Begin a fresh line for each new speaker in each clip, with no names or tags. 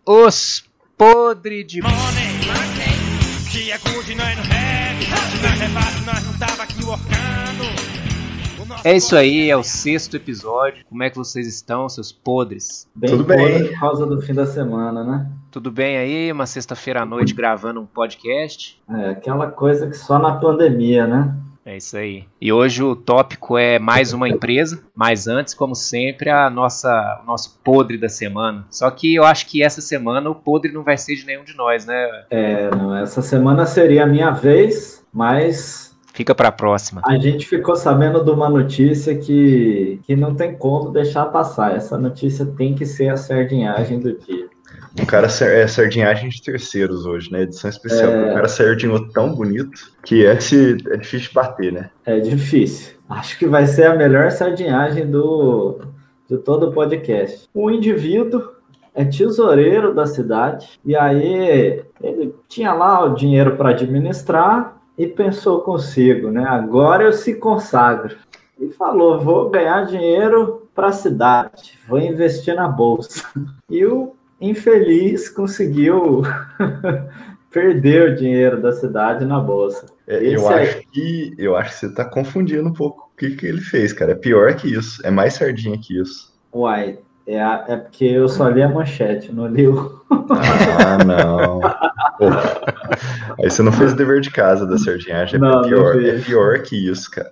Os podres de... É isso aí, é o 6º episódio. Como é que vocês estão, seus podres?
Tudo bem. Por causa do fim da semana, né?
Tudo bem aí? Uma sexta-feira à noite gravando um podcast?
É, aquela coisa que só na pandemia, né?
É isso aí. E hoje o tópico é mais uma empresa, mas antes, como sempre, o nosso podre da semana. Só que eu acho que essa semana o podre não vai ser de nenhum de nós, né?
Não, essa semana seria a minha vez, mas...
Fica pra próxima.
A gente ficou sabendo de uma notícia que não tem como deixar passar. Essa notícia tem que ser a sardinhagem do dia.
O cara é sardinhagem de terceiros hoje, né? Edição especial. O cara sardinhou tão bonito que é difícil de bater, né?
É difícil. Acho que vai ser a melhor sardinhagem de todo o podcast. Um indivíduo é tesoureiro da cidade e aí ele tinha lá o dinheiro para administrar e pensou consigo, né? Agora eu se consagro. E falou, vou ganhar dinheiro para a cidade, vou investir na bolsa. E o infeliz conseguiu perder o dinheiro da cidade na bolsa.
Eu acho que você está confundindo um pouco o que ele fez, cara. É pior que isso, é mais sardinha que isso.
Uai, é porque eu só li a manchete, não li o...
Ah, não. Pô, aí você não fez o dever de casa da sardinhagem, é pior que isso, cara.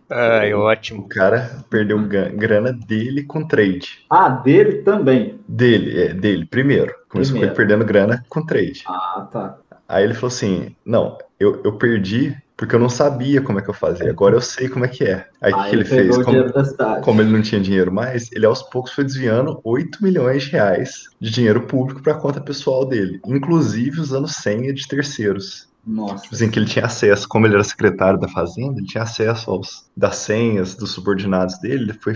Ai, ótimo.
O cara perdeu grana dele com trade.
Ah, dele também?
Dele, primeiro. Começou com ele perdendo grana com trade.
Ah, tá.
Aí ele falou assim, não, eu perdi porque eu não sabia como é que eu fazia, agora eu sei como é que é. Aí o que ele fez? Como ele não tinha dinheiro mais, ele aos poucos foi desviando 8 milhões de reais de dinheiro público para a conta pessoal dele, inclusive usando senha de terceiros.
Nossa.
Tipo assim, que ele tinha acesso, como ele era secretário da Fazenda, ele tinha acesso das senhas dos subordinados dele, ele foi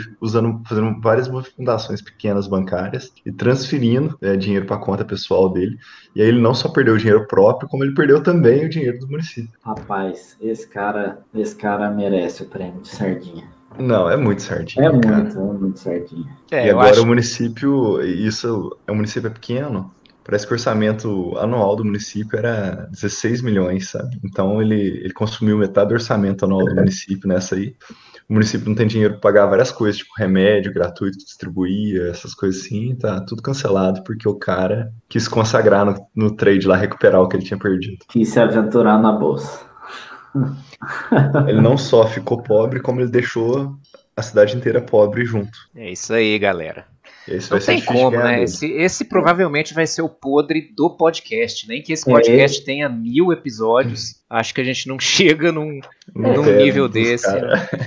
fazendo várias fundações pequenas bancárias e transferindo dinheiro para a conta pessoal dele. E aí ele não só perdeu o dinheiro próprio, como ele perdeu também o dinheiro do município.
Rapaz, esse cara merece o prêmio de sardinha.
Não, é muito sardinha.
É muito sardinha.
E agora o município, o município é pequeno. Parece que o orçamento anual do município era 16 milhões, sabe? Então ele consumiu metade do orçamento anual do município nessa aí. O município não tem dinheiro para pagar várias coisas, tipo remédio gratuito que distribuía, essas coisas assim, tá tudo cancelado porque o cara quis consagrar no trade lá, recuperar o que ele tinha perdido.
Quis se aventurar na bolsa.
Ele não só ficou pobre, como ele deixou a cidade inteira pobre junto.
É isso aí, galera.
Esse
não tem como, né? Esse provavelmente vai ser o podre do podcast. Nem que esse podcast tenha 1000 episódios. Acho que a gente não chega num nível desse.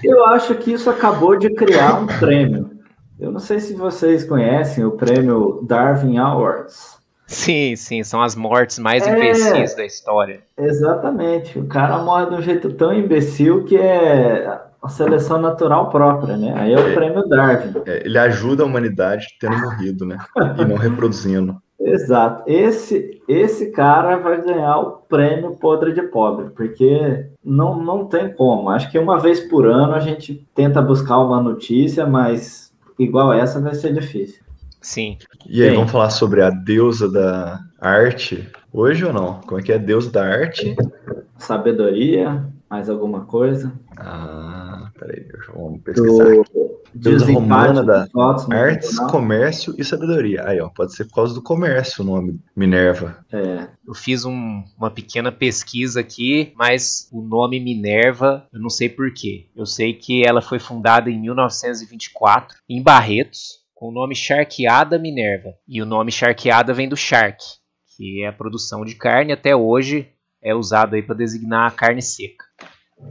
Eu acho que isso acabou de criar um prêmio. Eu não sei se vocês conhecem o prêmio Darwin Awards.
Sim, são as mortes mais imbecis da história.
Exatamente. O cara morre de um jeito tão imbecil que é a seleção natural própria, né? Aí é o prêmio Darwin.
Ele ajuda a humanidade tendo morrido, né? E não reproduzindo.
Exato. Esse cara vai ganhar o prêmio podre de pobre, porque não tem como. Acho que uma vez por ano a gente tenta buscar uma notícia, mas igual essa vai ser difícil.
Sim.
E aí, vamos falar sobre a deusa da arte hoje ou não? Como é que é a deusa da arte?
Sabedoria, mais alguma coisa?
Peraí, vamos pesquisar aqui. Deusa romana da artes, comércio e sabedoria. Aí, ó, pode ser por causa do comércio o nome, Minerva.
Eu fiz uma pequena pesquisa aqui, mas o nome Minerva, eu não sei porquê. Eu sei que ela foi fundada em 1924, em Barretos, com o nome Charqueada Minerva. E o nome Charqueada vem do charque, que é a produção de carne, até hoje é usado aí para designar a carne seca.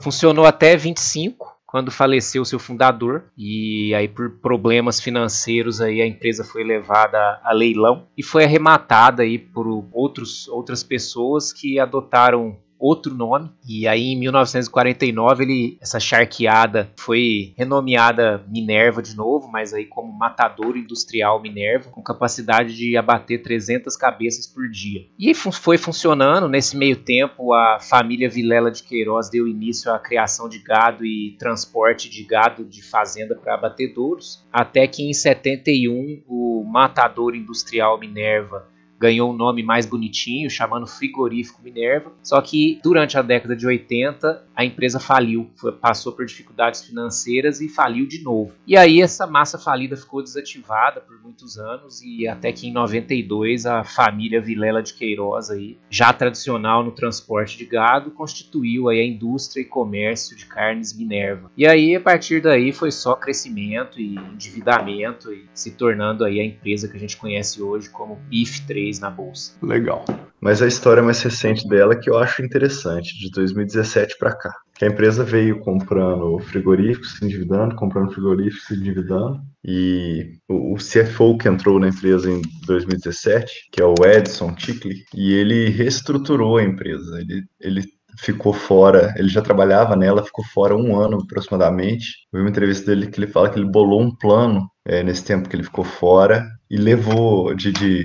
Funcionou até 25, quando faleceu seu fundador, e aí por problemas financeiros aí a empresa foi levada a leilão e foi arrematada aí por outras pessoas que adotaram outro nome, e aí em 1949 essa charqueada foi renomeada Minerva de novo, mas aí como Matadouro Industrial Minerva, com capacidade de abater 300 cabeças por dia. E foi funcionando. Nesse meio tempo, a família Vilela de Queiroz deu início à criação de gado e transporte de gado de fazenda para abatedouros, até que em 71 o Matadouro Industrial Minerva ganhou um nome mais bonitinho, chamando Frigorífico Minerva. Só que durante a década de 80, a empresa faliu, passou por dificuldades financeiras e faliu de novo. E aí essa massa falida ficou desativada por muitos anos e até que em 92 a família Vilela de Queiroz, aí, já tradicional no transporte de gado, constituiu aí a indústria e comércio de carnes Minerva. E aí a partir daí foi só crescimento e endividamento e se tornando aí a empresa que a gente conhece hoje como BIF3 na bolsa.
Legal. Mas a história mais recente dela que eu acho interessante, de 2017 para cá. Que a empresa veio comprando frigoríficos, se endividando, comprando frigoríficos, se endividando. E o CFO que entrou na empresa em 2017, que é o Edson Tickley, e ele reestruturou a empresa. Ele ficou fora, ele já trabalhava nela, ficou fora 1 ano aproximadamente. Eu vi uma entrevista dele que ele fala que ele bolou um plano nesse tempo que ele ficou fora e levou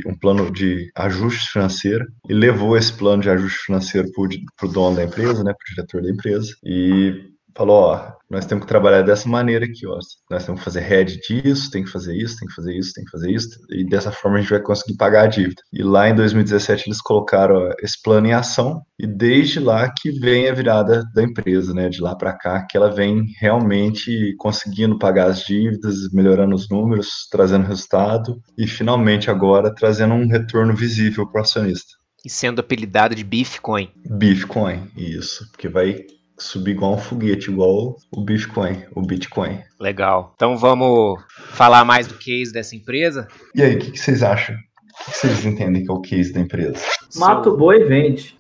um plano de ajuste financeiro e levou esse plano de ajuste financeiro para o dono da empresa, né, para o diretor da empresa e falou, ó, nós temos que trabalhar dessa maneira aqui, ó, nós temos que fazer hedge disso, tem que fazer isso, tem que fazer isso, tem que fazer isso, e dessa forma a gente vai conseguir pagar a dívida. E lá em 2017 eles colocaram esse plano em ação, e desde lá que vem a virada da empresa, né, de lá para cá, que ela vem realmente conseguindo pagar as dívidas, melhorando os números, trazendo resultado, e finalmente agora trazendo um retorno visível para o acionista.
E sendo apelidado de Bitcoin.
Bitcoin, isso, porque vai subir igual um foguete, igual o Bitcoin.
Legal. Então vamos falar mais do case dessa empresa?
E aí, o que vocês acham? O que vocês entendem que é o case da empresa?
Mata o boi e vende.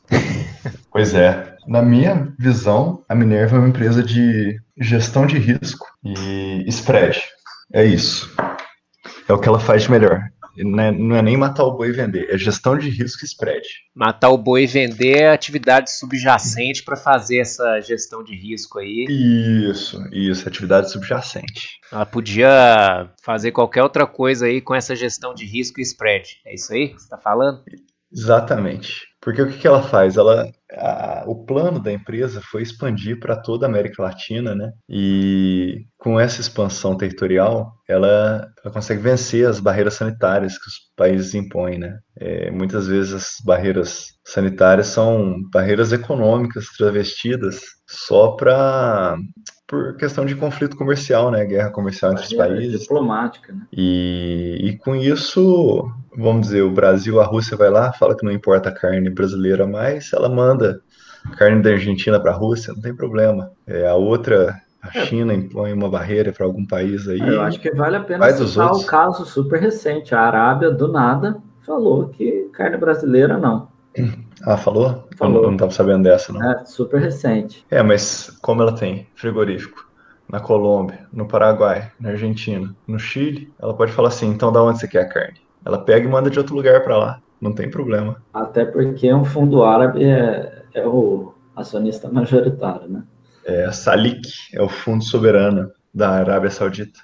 Pois é. Na minha visão, a Minerva é uma empresa de gestão de risco e spread. É isso. É o que ela faz de melhor. Não é nem matar o boi e vender, é gestão de risco e spread.
Matar o boi e vender é atividade subjacente para fazer essa gestão de risco aí.
Isso, atividade subjacente.
Ela podia fazer qualquer outra coisa aí com essa gestão de risco e spread. É isso aí que você está falando?
Exatamente. Porque o que ela faz? O plano da empresa foi expandir para toda a América Latina, né? E com essa expansão territorial, ela consegue vencer as barreiras sanitárias que os países impõem, né? Muitas vezes as barreiras sanitárias são barreiras econômicas travestidas só por questão de conflito comercial, né? Guerra comercial entre os países.
Diplomática, né?
E com isso, vamos dizer, o Brasil, a Rússia vai lá, fala que não importa a carne brasileira mais, ela manda carne da Argentina para a Rússia, não tem problema. A China impõe uma barreira para algum país aí.
Eu acho que vale a pena citar o caso super recente. A Arábia, do nada, falou que carne brasileira não.
Ah, falou? Eu não estava sabendo dessa, não.
É, super recente.
Mas como ela tem frigorífico na Colômbia, no Paraguai, na Argentina, no Chile, ela pode falar assim, então da onde você quer a carne? Ela pega e manda de outro lugar para lá, não tem problema.
Até porque um fundo árabe é o acionista majoritário, né?
A Salik é o fundo soberano da Arábia Saudita.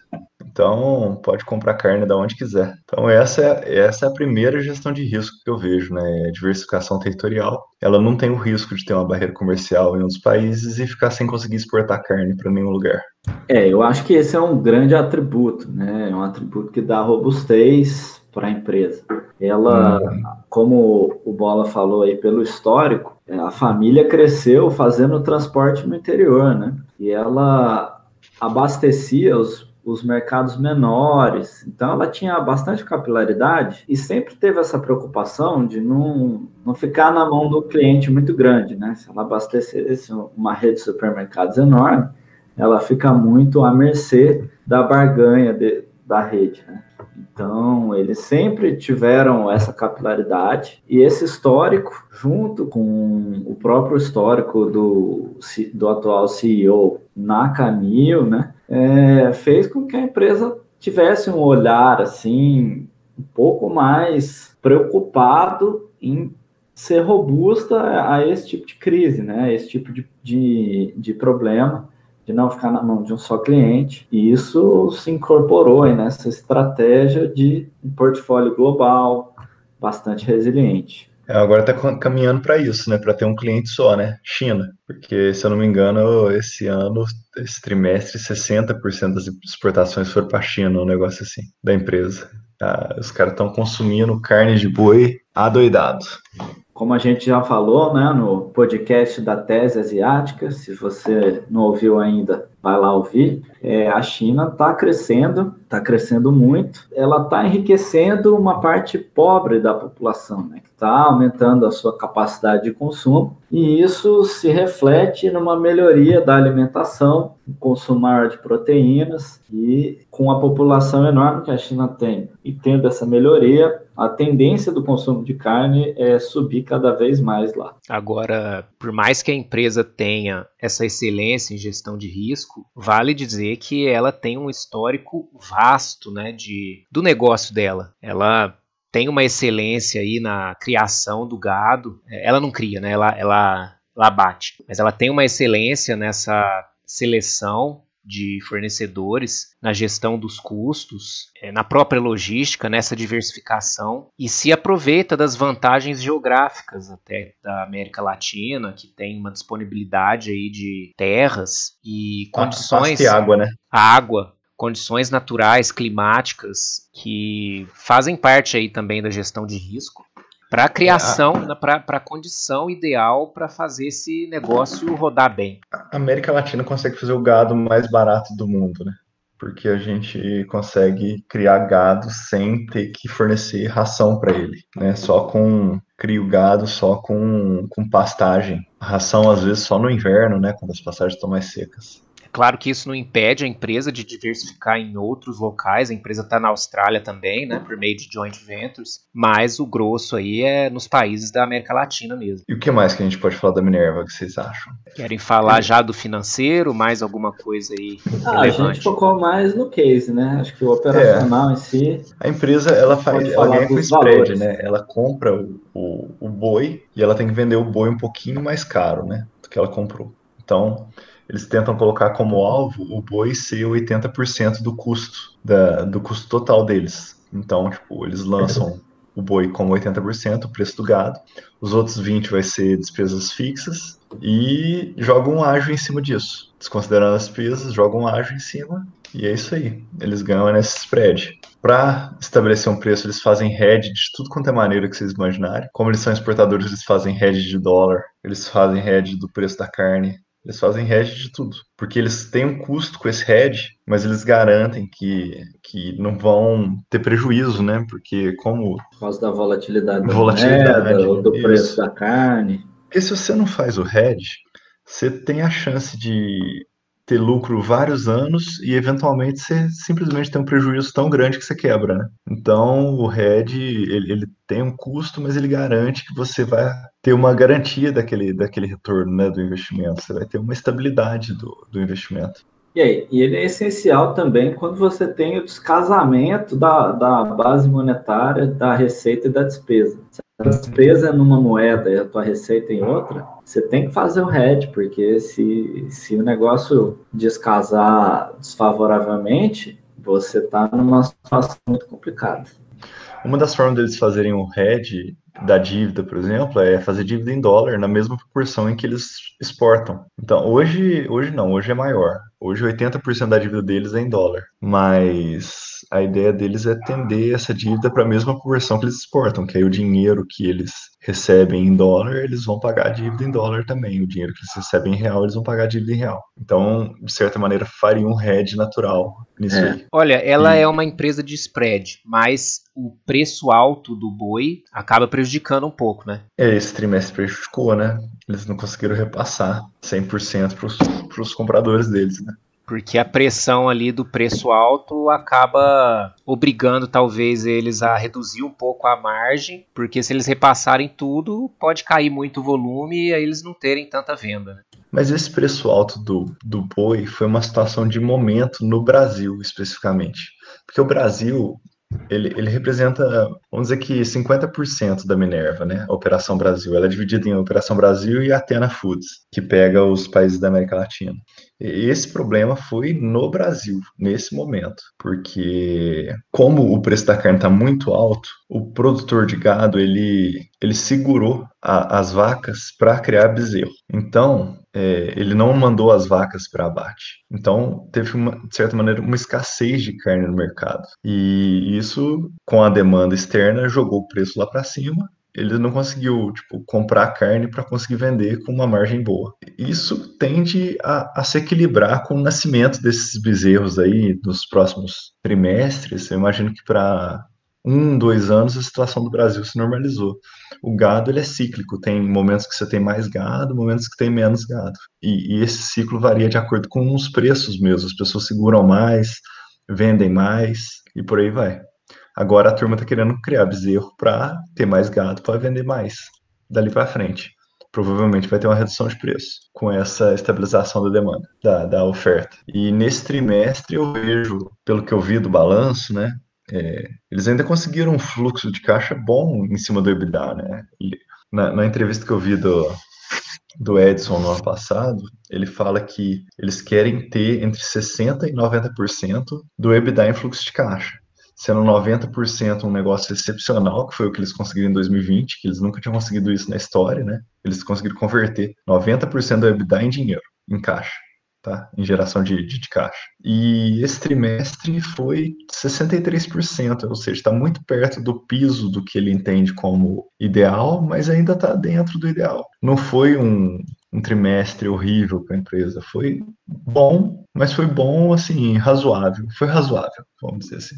Então, pode comprar carne de onde quiser. Então, essa é a primeira gestão de risco que eu vejo, né? Diversificação territorial. Ela não tem o risco de ter uma barreira comercial em outros países e ficar sem conseguir exportar carne para nenhum lugar.
Eu acho que esse é um grande atributo, né? É um atributo que dá robustez para a empresa. Ela, como o Bola falou aí, pelo histórico, a família cresceu fazendo transporte no interior, né? E ela abastecia os mercados menores, então ela tinha bastante capilaridade e sempre teve essa preocupação de não ficar na mão do cliente muito grande, né? Se ela abastecesse uma rede de supermercados enorme, ela fica muito à mercê da barganha da rede, né? Então, eles sempre tiveram essa capilaridade e esse histórico, junto com o próprio histórico do atual CEO na Camil, né, fez com que a empresa tivesse um olhar assim um pouco mais preocupado em ser robusta a esse tipo de crise, né, a esse tipo de problema, de não ficar na mão de um só cliente, e isso se incorporou aí nessa estratégia de um portfólio global bastante resiliente.
Agora está caminhando para isso, né? Para ter um cliente só, né? China. Porque, se eu não me engano, esse trimestre, 60% das exportações foram para a China, um negócio assim, da empresa. Os caras estão consumindo carne de boi adoidado.
Como a gente já falou, né, no podcast da Tese Asiática, se você não ouviu ainda, vai lá ouvir. A China está crescendo muito. Ela está enriquecendo uma parte pobre da população, né, que está aumentando a sua capacidade de consumo, e isso se reflete numa melhoria da alimentação, um consumo maior de proteínas, e com a população enorme que a China tem, e tendo essa melhoria, a tendência do consumo de carne é subir cada vez mais lá.
Agora, por mais que a empresa tenha essa excelência em gestão de risco, vale dizer que ela tem um histórico vasto, né, do negócio dela. Ela tem uma excelência aí na criação do gado. Ela não cria, né? Ela abate. Mas ela tem uma excelência nessa seleção de fornecedores, na gestão dos custos, na própria logística, nessa diversificação, e se aproveita das vantagens geográficas até da América Latina, que tem uma disponibilidade aí de terras e condições...
E água, né?
A água, condições naturais, climáticas, que fazem parte aí também da gestão de risco, para a criação, para a condição ideal para fazer esse negócio rodar bem.
A América Latina consegue fazer o gado mais barato do mundo, né? Porque a gente consegue criar gado sem ter que fornecer ração para ele, né? Cria o gado só com pastagem. A ração, às vezes, só no inverno, né? Quando as pastagens estão mais secas.
Claro que isso não impede a empresa de diversificar em outros locais. A empresa está na Austrália também, né, por meio de joint ventures, mas o grosso aí é nos países da América Latina mesmo.
E o que mais que a gente pode falar da Minerva, que vocês acham?
Querem falar já do financeiro, mais alguma coisa aí relevante?
A gente focou mais no case, né? Acho que o operacional em si...
A empresa, ela ganha com spread, né? Ela compra o boi e ela tem que vender o boi um pouquinho mais caro, né, do que ela comprou. Então... eles tentam colocar como alvo o boi ser 80% do custo total deles. Então, eles lançam o boi como 80%, o preço do gado. Os outros 20% vai ser despesas fixas e jogam um ágio em cima disso. Desconsiderando as despesas, jogam um ágio em cima e é isso aí. Eles ganham nesse spread. Para estabelecer um preço, eles fazem hedge de tudo quanto é maneira que vocês imaginarem. Como eles são exportadores, eles fazem hedge de dólar, eles fazem hedge do preço da carne. Eles fazem hedge de tudo, porque eles têm um custo com esse hedge, mas eles garantem que não vão ter prejuízo, né? Porque
por causa da volatilidade da moeda, do preço da carne.
Porque se você não faz o hedge, você tem a chance de ter lucro vários anos e eventualmente você simplesmente tem um prejuízo tão grande que você quebra, né? Então o hedge, ele tem um custo, mas ele garante que você vai ter uma garantia daquele retorno, né, do investimento. Você vai ter uma estabilidade do investimento.
E ele é essencial também quando você tem o descasamento da base monetária, da receita e da despesa. Se a despesa é numa moeda e a tua receita em outra, você tem que fazer o hedge, porque se o negócio descasar desfavoravelmente, você está numa situação muito complicada.
Uma das formas deles fazerem o hedge da dívida, por exemplo, é fazer dívida em dólar na mesma proporção em que eles exportam. Então, hoje é maior. Hoje 80% da dívida deles é em dólar. Mas a ideia deles é tender essa dívida para a mesma proporção que eles exportam, que aí o dinheiro que eles recebem em dólar, eles vão pagar a dívida em dólar também. O dinheiro que eles recebem em real, eles vão pagar a dívida em real. Então, de certa maneira, faria um hedge natural nisso aí.
Olha, ela é uma empresa de spread, mas o preço alto do boi acaba prejudicando um pouco, né?
Esse trimestre prejudicou, né? Eles não conseguiram repassar 100% para os compradores deles, né?
Porque a pressão ali do preço alto acaba obrigando talvez eles a reduzir um pouco a margem, porque se eles repassarem tudo, pode cair muito o volume e aí eles não terem tanta venda, né?
Mas esse preço alto do boi foi uma situação de momento no Brasil, especificamente. Porque o Brasil, ele representa, vamos dizer que 50% da Minerva, né? A Operação Brasil. Ela é dividida em Operação Brasil e Athena Foods, que pega os países da América Latina. Esse problema foi no Brasil, nesse momento, porque como o preço da carne está muito alto, o produtor de gado, ele segurou as vacas para criar bezerro. Então, ele não mandou as vacas para abate. Então, teve, de certa maneira, uma escassez de carne no mercado. E isso, com a demanda externa, jogou o preço lá para cima. Ele não conseguiu, tipo, comprar carne para conseguir vender com uma margem boa. Isso tende a se equilibrar com o nascimento desses bezerros aí nos próximos trimestres. Eu imagino que para 2 anos a situação do Brasil se normalizou. O gado, ele é cíclico, tem momentos que você tem mais gado, momentos que tem menos gado. E esse ciclo varia de acordo com os preços mesmo. As pessoas seguram mais, vendem mais e por aí vai. Agora a turma está querendo criar bezerro para ter mais gado, para vender mais dali para frente. Provavelmente vai ter uma redução de preço com essa estabilização da demanda, da oferta. E nesse trimestre eu vejo, pelo que eu vi do balanço, né, eles ainda conseguiram um fluxo de caixa bom em cima do EBITDA, né? Na entrevista que eu vi do Edson no ano passado, ele fala que eles querem ter entre 60% e 90% do EBITDA em fluxo de caixa. Sendo 90% um negócio excepcional, que foi o que eles conseguiram em 2020, que eles nunca tinham conseguido isso na história, né? Eles conseguiram converter 90% do EBITDA em dinheiro, em caixa, tá? Em geração de caixa. E esse trimestre foi 63%, ou seja, está muito perto do piso do que ele entende como ideal, mas ainda está dentro do ideal. Não foi um trimestre horrível para a empresa, foi bom, mas foi bom, assim, razoável. Foi razoável, vamos dizer assim.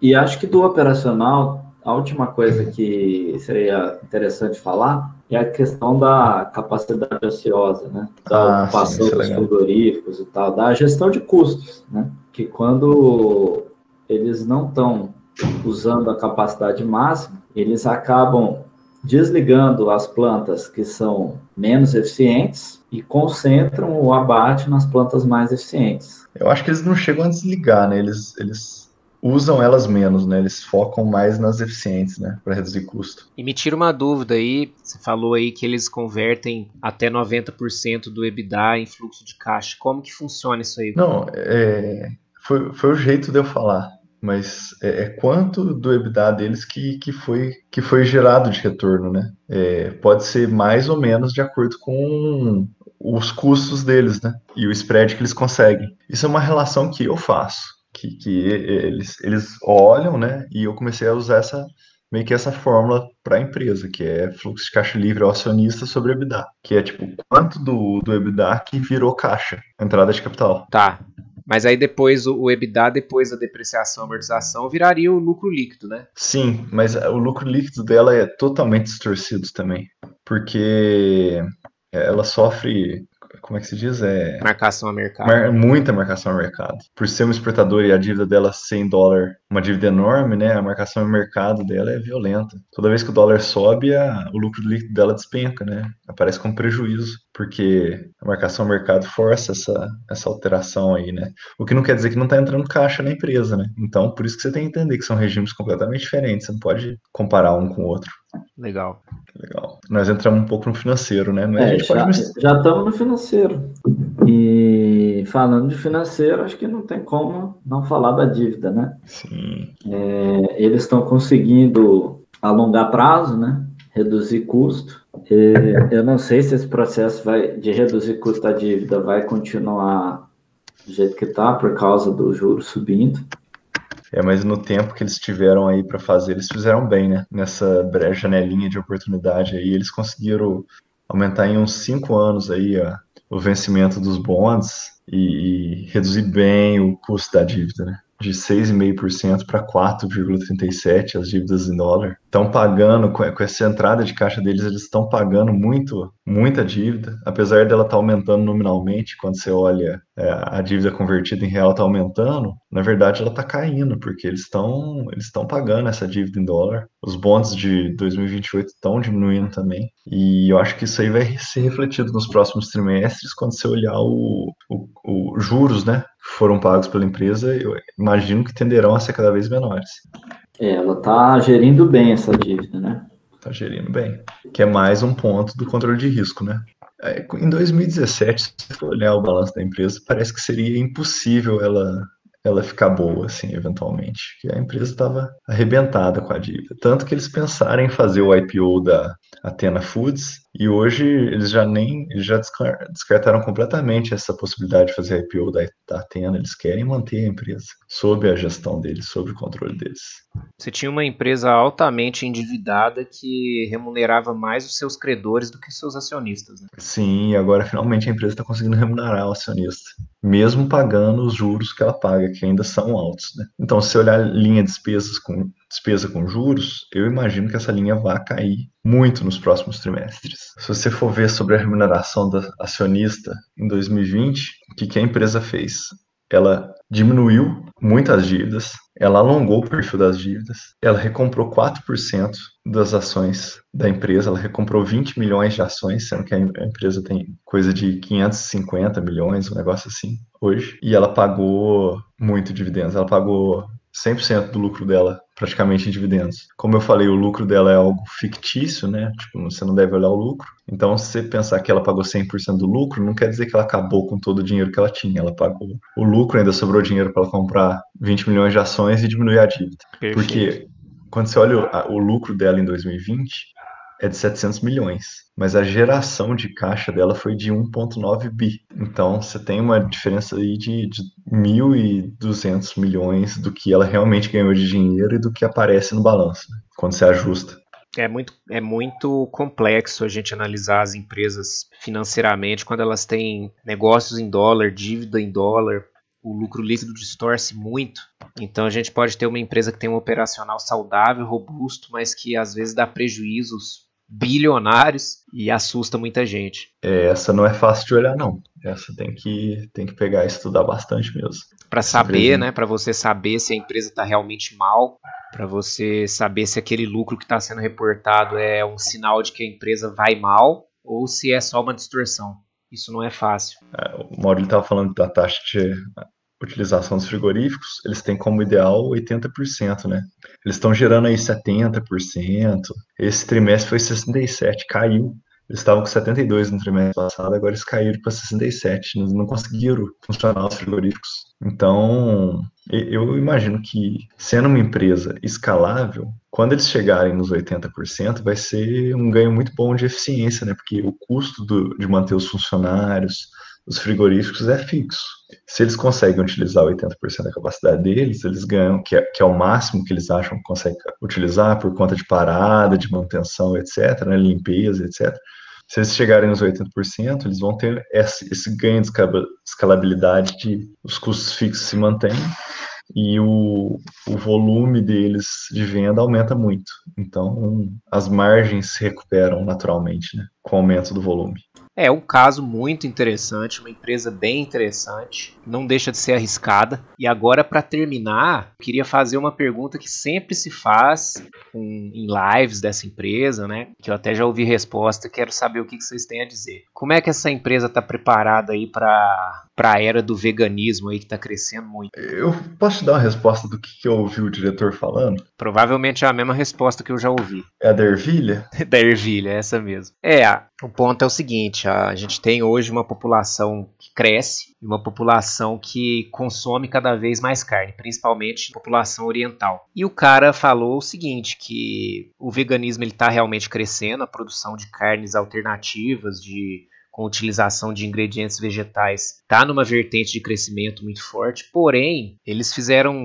E acho que do operacional, a última coisa que seria interessante falar é a questão da capacidade ociosa, né? Da ocupação
sim,
dos frigoríficos e tal, da gestão de custos, né? Que quando eles não estão usando a capacidade máxima, eles acabam desligando as plantas que são menos eficientes e concentram o abate nas plantas mais eficientes.
Eu acho que eles não chegam a desligar, né? Eles usam elas menos, né? Eles focam mais nas eficientes, né? Para reduzir custo.
E me tira uma dúvida aí, você falou aí que eles convertem até 90% do EBITDA em fluxo de caixa. Como que funciona isso aí?
Não, foi o jeito de eu falar, mas é quanto do EBITDA deles que foi gerado de retorno, né? Pode ser mais ou menos de acordo com os custos deles, né? E o spread que eles conseguem. Isso é uma relação que eu faço, que eles olham, né? E eu comecei a usar meio que essa fórmula para a empresa, que é fluxo de caixa livre ao acionista sobre EBITDA, que é tipo quanto do EBITDA que virou caixa, entrada de capital.
Tá, mas aí depois o EBITDA, depois da depreciação e amortização, viraria o lucro líquido, né?
Sim, mas o lucro líquido dela é totalmente distorcido também, porque ela sofre, como é que se diz?
Marcação a mercado.
Muita marcação ao mercado. Por ser uma exportadora e a dívida dela ser em dólar, uma dívida enorme, né? A marcação ao mercado dela é violenta. Toda vez que o dólar sobe, o lucro líquido dela despenca, né? Aparece como prejuízo, porque a marcação ao mercado força essa alteração aí, né? O que não quer dizer que não está entrando caixa na empresa, né? Então, por isso que você tem que entender que são regimes completamente diferentes. Você não pode comparar um com o outro.
Legal.
Legal. Nós entramos um pouco no financeiro, né? Mas a gente
já estamos no financeiro. E falando de financeiro, acho que não tem como não falar da dívida, né?
Sim.
Eles estão conseguindo alongar prazo, né? Reduzir custo. Eu não sei se esse processo de reduzir custo da dívida vai continuar do jeito que está, por causa do juro subindo.
Mas no tempo que eles tiveram aí para fazer, eles fizeram bem, né? Nessa breve janelinha de oportunidade aí, eles conseguiram aumentar em uns 5 anos aí o vencimento dos bonds e reduzir bem o custo da dívida, né? De 6,5% para 4,37% as dívidas em dólar. Estão pagando, com essa entrada de caixa deles, eles estão pagando muita dívida, apesar dela estar aumentando nominalmente, quando você olha a dívida convertida em real está aumentando, na verdade ela está caindo, porque eles estão pagando essa dívida em dólar. Os bonds de 2028 estão diminuindo também, e eu acho que isso aí vai ser refletido nos próximos trimestres, quando você olhar os juros, né, que foram pagos pela empresa, eu imagino que tenderão a ser cada vez menores.
Ela está gerindo bem essa dívida, né?
Está gerindo bem. Que é mais um ponto do controle de risco, né? Em 2017, se você for olhar o balanço da empresa, parece que seria impossível ela ficar boa, assim, eventualmente. Que a empresa estava arrebentada com a dívida. Tanto que eles pensaram em fazer o IPO da Athena Foods e hoje eles já descartaram completamente essa possibilidade de fazer IPO da Athena. Eles querem manter a empresa sob a gestão deles, sob o controle deles.
Você tinha uma empresa altamente endividada que remunerava mais os seus credores do que os seus acionistas, né?
Sim, e agora finalmente a empresa está conseguindo remunerar o acionista, mesmo pagando os juros que ela paga, que ainda são altos, né? Então, se você olhar a linha de despesa com juros, eu imagino que essa linha vai cair muito nos próximos trimestres. Se você for ver sobre a remuneração da acionista em 2020, o que a empresa fez? Ela diminuiu muitas dívidas, ela alongou o perfil das dívidas, ela recomprou 4% das ações da empresa, ela recomprou 20 milhões de ações, sendo que a empresa tem coisa de 550 milhões, um negócio assim, hoje, e ela pagou muito dividendos, ela pagou 100% do lucro dela praticamente em dividendos. Como eu falei, o lucro dela é algo fictício, né? Tipo, você não deve olhar o lucro. Então, se você pensar que ela pagou 100% do lucro, não quer dizer que ela acabou com todo o dinheiro que ela tinha. Ela pagou o lucro, ainda sobrou dinheiro para ela comprar 20 milhões de ações e diminuir a dívida.
Perfeito.
Porque quando você olha o lucro dela em 2020, é de 700 milhões, mas a geração de caixa dela foi de 1,9 bi. Então, você tem uma diferença aí de 1.200 milhões do que ela realmente ganhou de dinheiro e do que aparece no balanço, né, quando você ajusta.
É muito complexo a gente analisar as empresas financeiramente quando elas têm negócios em dólar, dívida em dólar, o lucro líquido distorce muito. Então a gente pode ter uma empresa que tem um operacional saudável, robusto, mas que às vezes dá prejuízos bilionários e assusta muita gente.
Essa não é fácil de olhar, não. Essa tem que pegar e estudar bastante mesmo.
Para saber, né? Para você saber se a empresa está realmente mal, para você saber se aquele lucro que está sendo reportado é um sinal de que a empresa vai mal ou se é só uma distorção. Isso não é fácil.
O Maurício estava falando da taxa de utilização dos frigoríficos, eles têm como ideal 80%, né? Eles estão gerando aí 70%. Esse trimestre foi 67%, caiu. Eles estavam com 72 no trimestre passado, agora eles caíram para 67, não conseguiram funcionar os frigoríficos. Então, eu imagino que, sendo uma empresa escalável, quando eles chegarem nos 80%, vai ser um ganho muito bom de eficiência, né? Porque o custo de manter os funcionários, os frigoríficos é fixo. Se eles conseguem utilizar 80% da capacidade deles, eles ganham, que é o máximo que eles acham que conseguem utilizar por conta de parada, de manutenção, etc., né? Limpeza, etc. Se eles chegarem nos 80%, eles vão ter esse ganho de escalabilidade de os custos fixos se mantêm e o volume deles de venda aumenta muito. Então, as margens se recuperam naturalmente, né, com o aumento do volume.
É um caso muito interessante, uma empresa bem interessante, não deixa de ser arriscada. E agora, para terminar, eu queria fazer uma pergunta que sempre se faz em lives dessa empresa, né? Que eu até já ouvi resposta, quero saber o que vocês têm a dizer. Como é que essa empresa está preparada aí para a era do veganismo aí que está crescendo muito?
Eu posso te dar uma resposta do que eu ouvi o diretor falando?
Provavelmente é a mesma resposta que eu já ouvi.
É a da ervilha?
Da ervilha, essa mesmo. O ponto é o seguinte, a gente tem hoje uma população que cresce, uma população que consome cada vez mais carne, principalmente a população oriental. E o cara falou o seguinte, que o veganismo está realmente crescendo, a produção de carnes alternativas, com utilização de ingredientes vegetais, está numa vertente de crescimento muito forte, porém, eles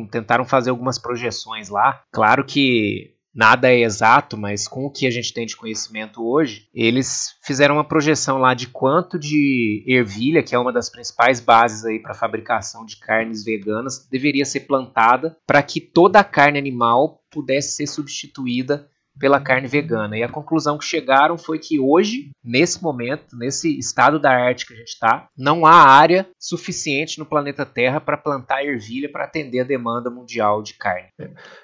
tentaram fazer algumas projeções lá. Claro que nada é exato, mas com o que a gente tem de conhecimento hoje, eles fizeram uma projeção lá de quanto de ervilha, que é uma das principais bases aí para a fabricação de carnes veganas, deveria ser plantada para que toda a carne animal pudesse ser substituída pela carne vegana. E a conclusão que chegaram foi que hoje, nesse momento, nesse estado da arte que a gente está, não há área suficiente no planeta Terra para plantar ervilha para atender a demanda mundial de carne.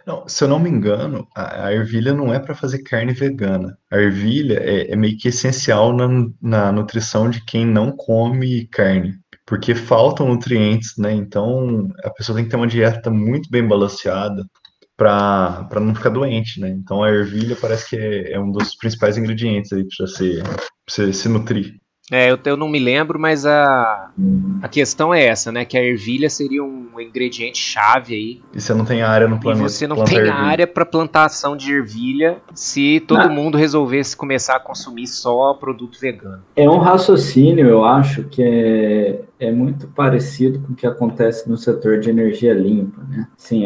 Não, se eu não me engano, a ervilha não é para fazer carne vegana. A ervilha é meio que essencial na nutrição de quem não come carne, porque faltam nutrientes, né? Então a pessoa tem que ter uma dieta muito bem balanceada para não ficar doente, né? Então a ervilha parece que é um dos principais ingredientes aí para você se nutrir.
Eu não me lembro, mas a questão é essa, né? Que a ervilha seria um ingrediente chave aí.
E você não tem área no planeta.
E você não tem área para plantação de ervilha se todo mundo resolvesse começar a consumir só produto vegano.
É um raciocínio, eu acho, que é muito parecido com o que acontece no setor de energia limpa, né? Assim,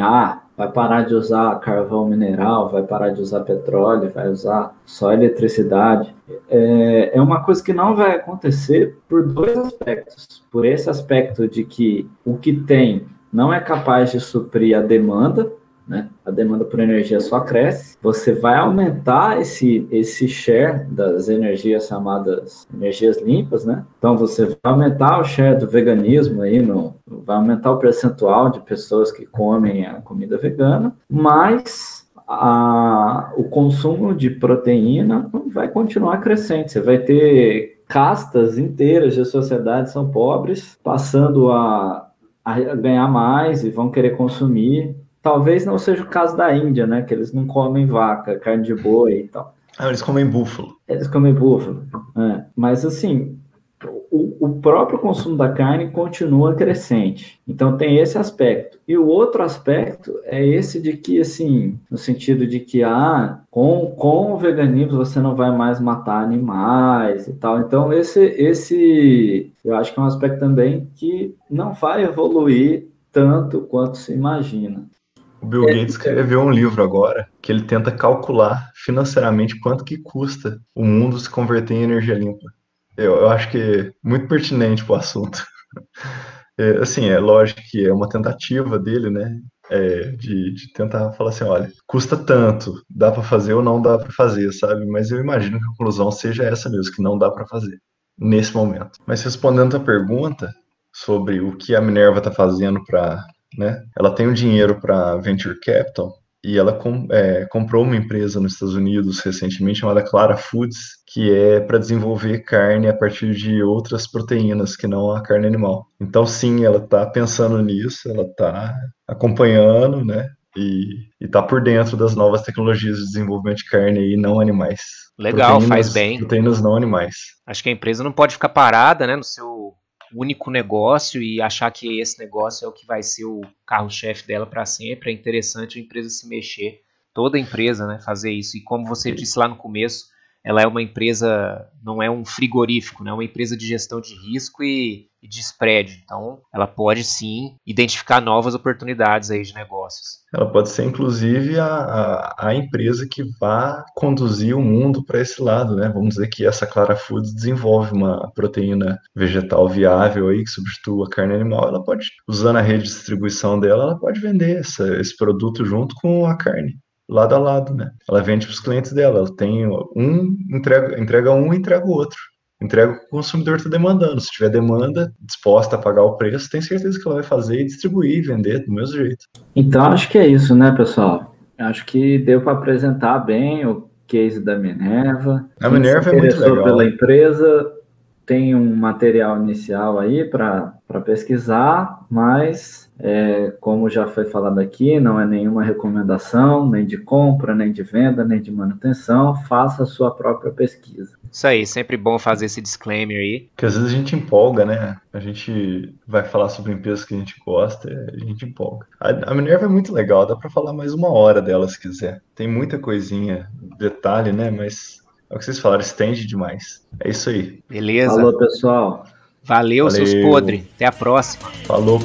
vai parar de usar carvão mineral, vai parar de usar petróleo, vai usar só eletricidade. É uma coisa que não vai acontecer por dois aspectos. Por esse aspecto de que o que tem não é capaz de suprir a demanda, né? A demanda por energia só cresce. Você vai aumentar esse share das energias chamadas energias limpas, né? Então você vai aumentar o share do veganismo aí, vai aumentar o percentual de pessoas que comem a comida vegana, mas o consumo de proteína vai continuar crescente. Você vai ter castas inteiras de sociedades que são pobres passando a ganhar mais e vão querer consumir. Talvez não seja o caso da Índia, né? Que eles não comem vaca, carne de boi e tal.
Eles comem búfalo.
Eles comem búfalo. Mas, assim, o próprio consumo da carne continua crescente. Então, tem esse aspecto. E o outro aspecto é esse de que, assim, no sentido de que, com o veganismo você não vai mais matar animais e tal. Então, esse eu acho que é um aspecto também que não vai evoluir tanto quanto se imagina.
O Bill Gates escreveu um livro agora que ele tenta calcular financeiramente quanto que custa o mundo se converter em energia limpa. Eu acho que é muito pertinente para o assunto. Assim, é lógico que é uma tentativa dele, né? De tentar falar assim, olha, custa tanto, dá para fazer ou não dá para fazer, sabe? Mas eu imagino que a conclusão seja essa mesmo, que não dá para fazer nesse momento. Mas respondendo a pergunta sobre o que a Minerva está fazendo para... né? Ela tem um dinheiro para Venture Capital e ela comprou uma empresa nos Estados Unidos recentemente chamada Clara Foods, que é para desenvolver carne a partir de outras proteínas que não a carne animal. Então, sim, ela está pensando nisso, ela está acompanhando, né? E está por dentro das novas tecnologias de desenvolvimento de carne e não animais.
Legal, faz bem.
Proteínas não animais.
Acho que a empresa não pode ficar parada, né, no seu único negócio e achar que esse negócio é o que vai ser o carro-chefe dela para sempre. É interessante a empresa se mexer, toda empresa, né, fazer isso. E como você disse lá no começo, ela é uma empresa, não é um frigorífico, né, é uma empresa de gestão de risco e de spread. Então, ela pode sim identificar novas oportunidades aí de negócios.
Ela pode ser, inclusive, a empresa que vai conduzir o mundo para esse lado, né? Vamos dizer que essa Clara Foods desenvolve uma proteína vegetal viável aí que substitua a carne animal. Ela pode, usando a rede de distribuição dela, ela pode vender esse produto junto com a carne, lado a lado, né? Ela vende para os clientes dela. Ela tem entrega um e entrega o outro. Entrega o que o consumidor está demandando. Se tiver demanda, disposta a pagar o preço, tem certeza que ela vai fazer e distribuir e vender do mesmo jeito.
Então, acho que é isso, né, pessoal? Acho que deu para apresentar bem o case da Minerva.
A Minerva é muito legal.
Pela empresa, tem um material inicial aí para pesquisar, mas, como já foi falado aqui, não é nenhuma recomendação, nem de compra, nem de venda, nem de manutenção. Faça a sua própria pesquisa.
Isso aí, sempre bom fazer esse disclaimer aí.
Porque às vezes a gente empolga, né? A gente vai falar sobre empresas que a gente gosta, a gente empolga. A Minerva é muito legal, dá para falar mais 1 hora dela se quiser. Tem muita coisinha, detalhe, né? Mas é o que vocês falaram, estende demais. É isso aí.
Beleza.
Falou, pessoal.
Valeu, seus podres. Até a próxima.
Falou.